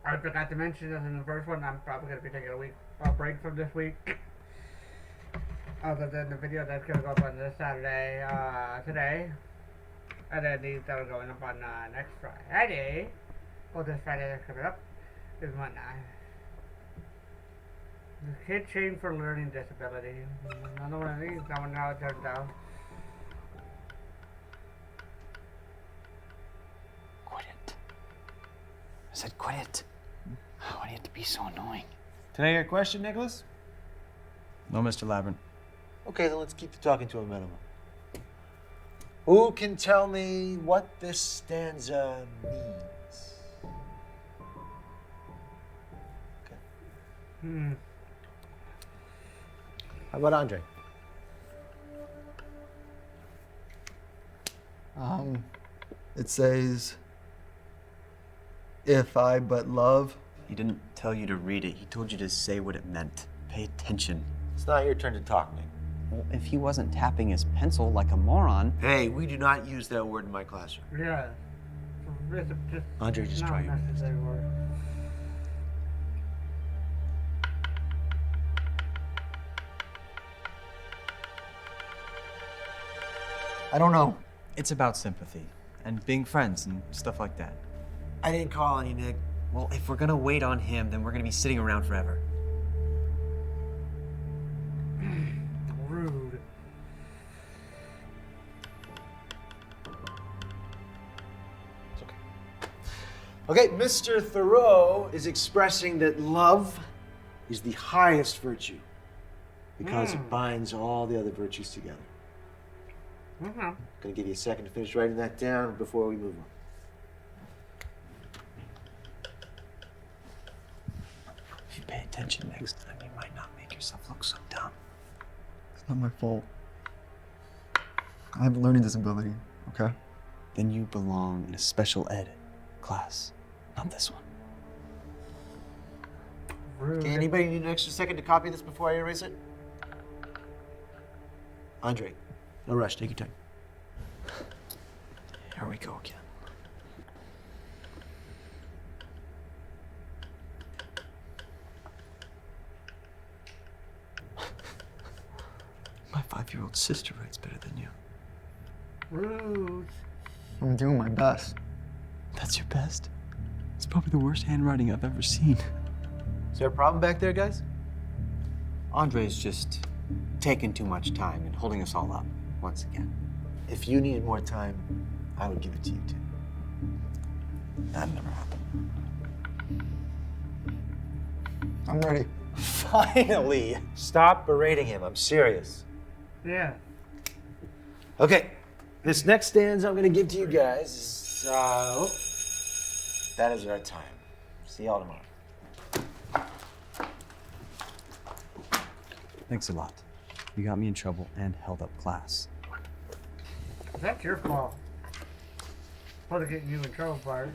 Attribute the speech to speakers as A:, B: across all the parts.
A: I forgot to mention this in the first one. I'm probably gonna be taking a break from this week. Other than the video that's gonna go up on this Saturday, today, and then these that are going up on next Friday. Well, this Friday that's coming up is what the kid chained for learning disability. Another one of these. That one now it turns out.
B: Quit it. I said quit it. Why do you have to be so annoying? Can I get a question, Nicholas?
C: No, Mr. Labyrinth.
D: Okay, then let's keep the talking to a minimum. Who can tell me what this stanza means? Okay. How about Andre?
E: It says, if I but love.
B: He didn't tell you to read it. He told you to say what it meant. Pay attention.
D: It's not your turn to talk, Nick.
B: Well, if he wasn't tapping his pencil like a moron.
D: Hey, we do not use that word in my classroom.
A: Yeah. Just
D: Andre, just try your best.
A: Word.
E: I don't know.
C: It's about sympathy and being friends and stuff like that.
D: I didn't call on you, Nick.
B: Well, if we're gonna wait on him, then we're gonna be sitting around forever.
A: Rude.
D: It's okay. Okay, Mr. Thoreau is expressing that love is the highest virtue because it binds all the other virtues together. I'm gonna give you a second to finish writing that down before we move on.
B: If you pay attention next time, you might not make yourself look so dumb.
E: It's not my fault. I have a learning disability, okay?
B: Then you belong in a special ed class, not this one.
A: Rude.
D: Okay, anybody need an extra second to copy this before I erase it? Andre, no rush, take your time.
B: Here we go again. My 5-year-old sister writes better than you.
A: Rude.
E: I'm doing my best.
B: That's your best? It's probably the worst handwriting I've ever seen.
D: Is there a problem back there, guys?
B: Andre's just taking too much time and holding us all up once again.
D: If you needed more time, I would give it to you too.
B: That never happened.
E: I'm ready.
D: Finally! Stop berating him, I'm serious.
A: Yeah.
D: Okay, this next stanza I'm gonna give to you guys is, that is our time. See y'all tomorrow.
B: Thanks a lot. You got me in trouble and held up class.
A: That's your fault. For getting you in trouble, Bart.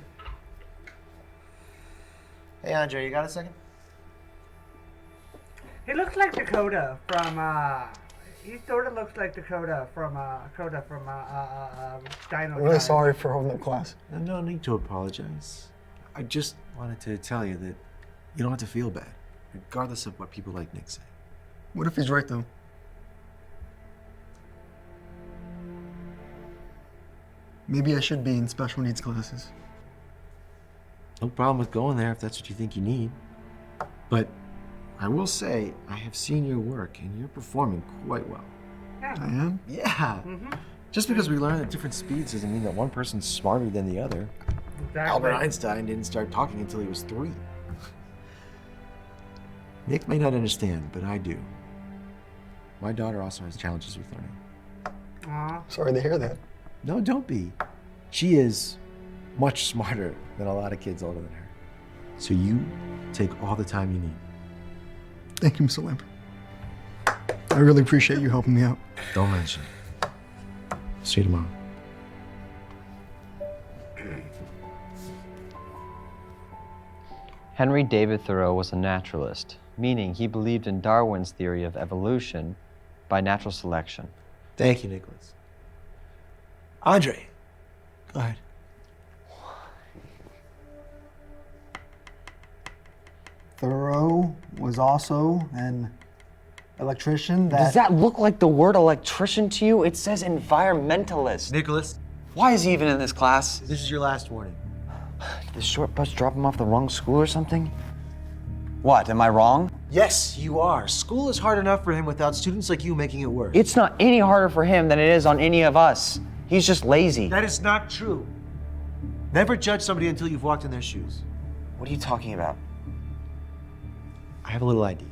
D: Hey, Andre, you got a second?
A: He looks like Dakota from, he sort of looks like Dakota from Dino
E: I'm really
A: Time.
E: sorry for holding up class.
D: No need to apologize. I just wanted to tell you that you don't have to feel bad, regardless of what people like Nick say.
E: What if he's right, though? Maybe I should be in special needs classes.
D: No problem with going there if that's what you think you need. But I will say, I have seen your work and you're performing quite well.
E: I am?
D: Yeah. Just because we learn at different speeds doesn't mean that one person's smarter than the other.
A: Exactly.
D: Albert Einstein didn't start talking until he was 3. Nick may not understand, but I do. My daughter also has challenges with learning.
A: Aw.
E: Sorry to hear that.
D: No, don't be. She is much smarter than a lot of kids older than her. So you take all the time you need.
E: Thank you, Mr. Lambert. I really appreciate you helping me out.
D: Don't mention it. See you tomorrow.
F: Henry David Thoreau was a naturalist, meaning he believed in Darwin's theory of evolution by natural selection.
D: Thank you, Nicholas. Andre, go ahead.
E: Thoreau was also an electrician
B: Does that look like the word electrician to you? It says environmentalist.
D: Nicholas,
B: Why is he even in this class?
D: this is your last warning.
B: Did the short bus drop him off the wrong school or something? What, am I wrong?
D: Yes, you are. School is hard enough for him without students like you making it worse.
B: It's not any harder for him than it is on any of us. He's just lazy.
D: That is not true. Never judge somebody until you've walked in their shoes.
B: What are you talking about?
D: I have a little idea.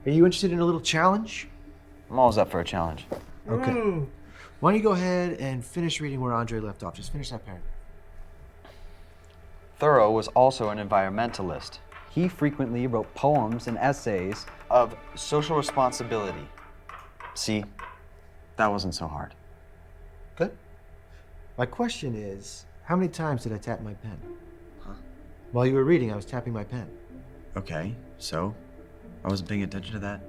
D: Are you interested in a little challenge?
B: I'm always up for a challenge.
D: Okay.
A: Ooh.
D: Why don't you go ahead and finish reading where Andre left off? Just finish that paragraph.
F: Thoreau was also an environmentalist. He frequently wrote poems and essays
B: Of social responsibility. See, that wasn't so hard.
D: Good. My question is, how many times did I tap my pen?
B: Huh?
D: While you were reading, I was tapping my pen.
B: Okay, so I wasn't paying attention to that.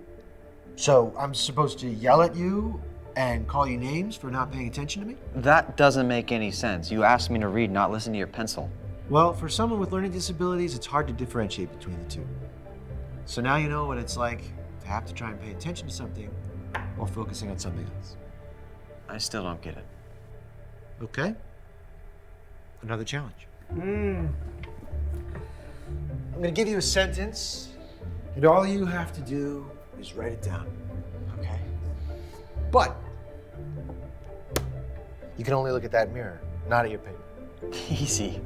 D: So I'm supposed to yell at you and call you names for not paying attention to me?
B: That doesn't make any sense. You asked me to read, not listen to your pencil.
D: Well, for someone with learning disabilities, it's hard to differentiate between the two. So now you know what it's like to have to try and pay attention to something while focusing on something else.
B: I still don't get it.
D: Okay? Another challenge.
A: Mm.
D: I'm gonna give you a sentence, and all you have to do is write it down.
B: Okay.
D: But you can only look at that mirror, not at your paper.
B: Easy.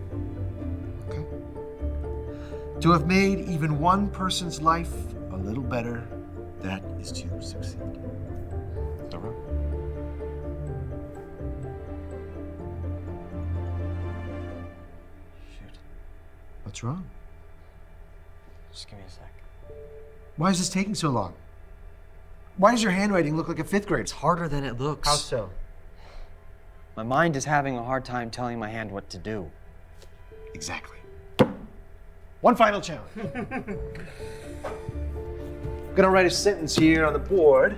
D: Okay? To have made even one person's life a little better, that is to succeed. Thoreau.
B: Shoot.
D: What's wrong?
B: Just give me a sec.
D: Why is this taking so long? Why does your handwriting look like a fifth grade?
B: It's harder than it looks.
D: How so?
B: My mind is having a hard time telling my hand what to do.
D: Exactly. One final challenge. I'm gonna write a sentence here on the board.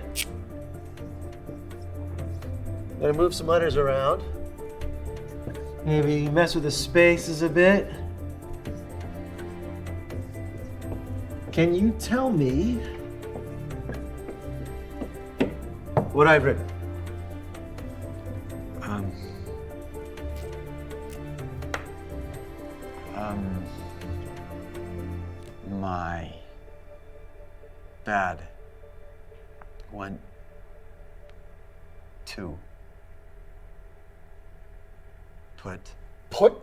D: I'm gonna move some letters around. Maybe mess with the spaces a bit. Can you tell me what I've written?
B: My bad went to put.
D: Put?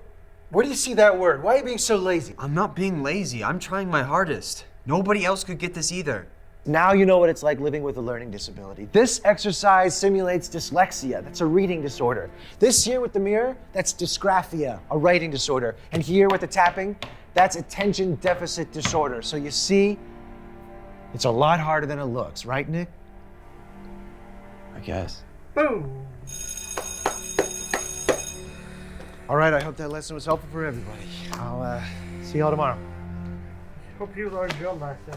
D: Where do you see that word? Why are you being so lazy?
B: I'm not being lazy. I'm trying my hardest. Nobody else could get this either.
D: Now you know what it's like living with a learning disability. This exercise simulates dyslexia. That's a reading disorder. This here with the mirror, that's dysgraphia, a writing disorder. And here with the tapping, that's attention deficit disorder. So you see, it's a lot harder than it looks, right, Nick?
B: I guess.
A: Boom.
D: All right, I hope that lesson was helpful for everybody. I'll see y'all tomorrow.
A: Hope you learned your lesson,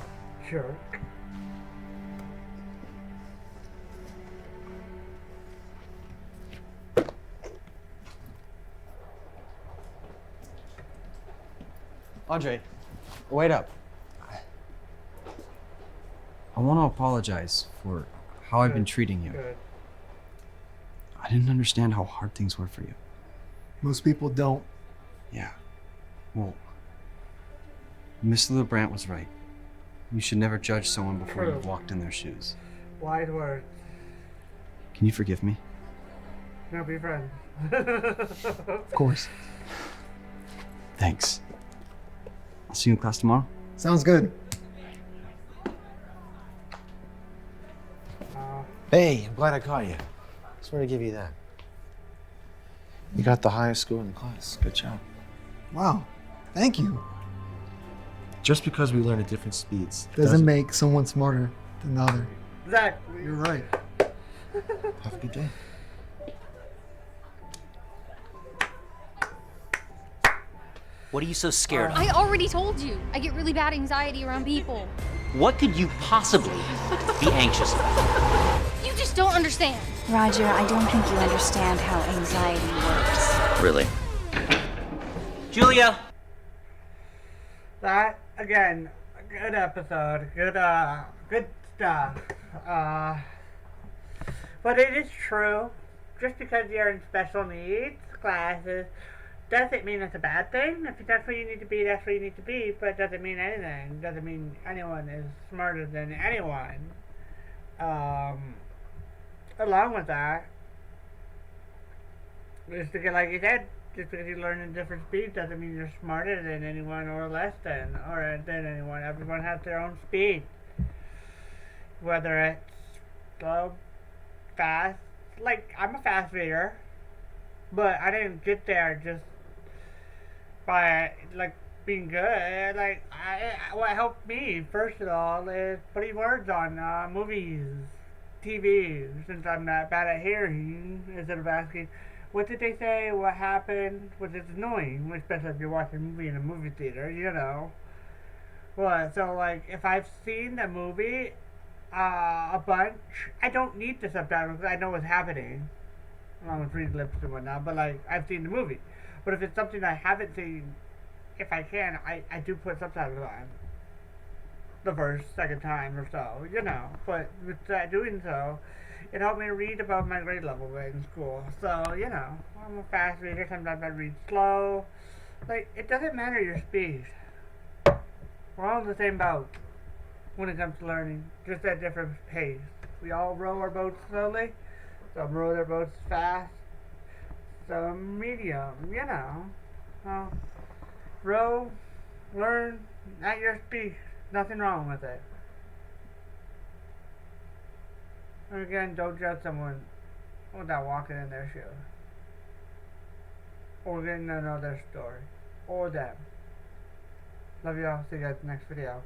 A: jerk.
B: Andre, wait up. I want to apologize for how I've been treating you.
A: Good.
B: I didn't understand how hard things were for you.
E: Most people don't.
B: Yeah. Well, Miss LeBrant was right. You should never judge someone before
A: True.
B: you've walked in their shoes.
A: Wide words.
B: Can you forgive me?
A: Now be friends.
E: Of course.
B: Thanks. I'll see you in class tomorrow.
E: Sounds good.
D: Hey, I'm glad I caught you. Just wanted to give you that. You got the highest score in the class. Good job.
E: Wow. Thank you.
D: Just because we learn at different speeds
E: Doesn't make someone smarter than the other.
A: Exactly.
E: You're right.
D: Have a good day.
G: What are you so scared of?
H: I already told you. I get really bad anxiety around people.
G: What could you possibly be anxious about?
H: You just don't understand.
I: Roger, I don't think you understand how anxiety works.
G: Really? Julia!
A: That again, a good episode, good stuff. Uh, but it is true. Just because you're in special needs classes doesn't mean it's a bad thing. If that's where you need to be, that's where you need to be. But it doesn't mean anything. It doesn't mean anyone is smarter than anyone. Along with that, just because, like you said, just because you learn in different speeds doesn't mean you're smarter than anyone or less than anyone. Everyone has their own speed. Whether it's slow, fast. Like, I'm a fast reader, but I didn't get there just by, like, being good. Like, what helped me, first of all, is putting words on movies, TV, since I'm not bad at hearing, instead of asking, what did they say, what happened, which is annoying, especially if you're watching a movie in a movie theater, you know. Well, so, like, if I've seen the movie a bunch, I don't need the subtitles because I know what's happening, along with reading lips and whatnot, but, like, I've seen the movie. But if it's something I haven't seen, if I can, I do put subtitles on the first, second time or so, you know. But with doing so, it helped me read above my grade level in school. So, you know, I'm a fast reader. Sometimes I read slow. Like, it doesn't matter your speed. We're all in the same boat when it comes to learning, just at different pace. We all row our boats slowly. Some row their boats fast. Some medium, you know. So, row, learn at your speed. Nothing wrong with it. And again, don't judge someone without walking in their shoes. Or getting to know their story. Or them. Love y'all. See you guys next video.